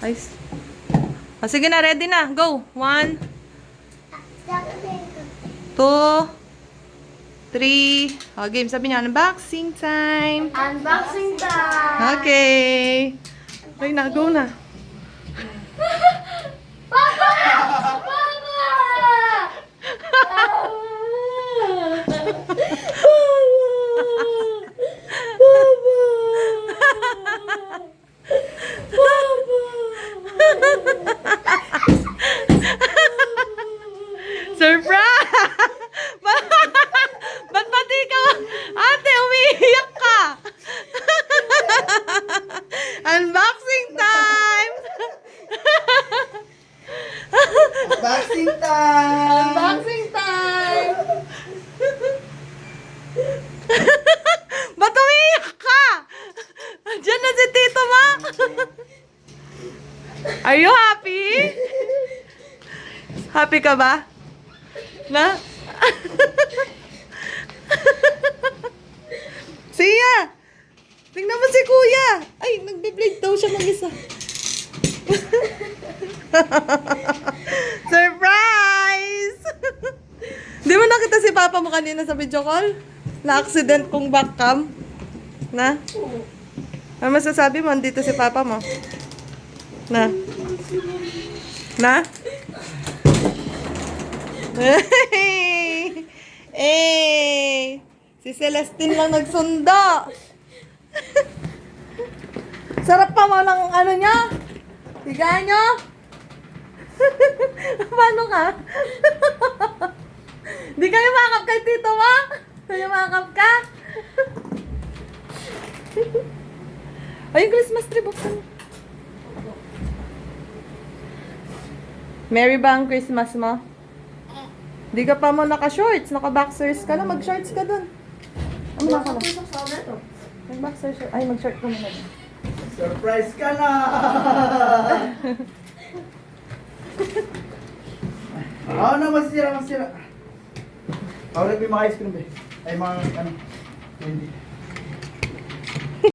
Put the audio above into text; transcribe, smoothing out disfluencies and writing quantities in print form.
Ay. Sige na, ready na. Go. 1, 2, 3. Game. Sabi niya, unboxing time. Unboxing time! Okay. Ay na, go na. Papa! Papa! Surprise! Ba't pati ka? Ate, umiiyak ka! Unboxing time! Unboxing time! Unboxing time! Ba't umiiyak ka? Diyan na si Tito Ma! Are you happy? Happy ka ba? Na? Siya! Tingnan mo si Kuya! Ay, nagbe-blade daw siya mag-isa. Surprise! Di mo nakita si Papa mo kanina sa video call? Na-accident kong backcam? Na? Ano masasabi mo? Andito si Papa mo. Na? Na? Hey! Hey! Si Celestine lang nagsundo. Sarap pa mo ng ano niya? Higaan niyo? Paano ka? Di kayo makakap kay Tito Ma? Kayo makakap ka? Ay, yung Christmas tree, buksan mo. Merry ba ang Christmas mo? Di ka pa mo naka-shorts, naka-boxers ka na, mag-shorts ka dun. Ano na ka na? Mag-boxers, ay mag-short ka muna dun. Surprise ka na! Ako na masira. Ako rin may mga ice cream eh. Ay mga ano. Hindi.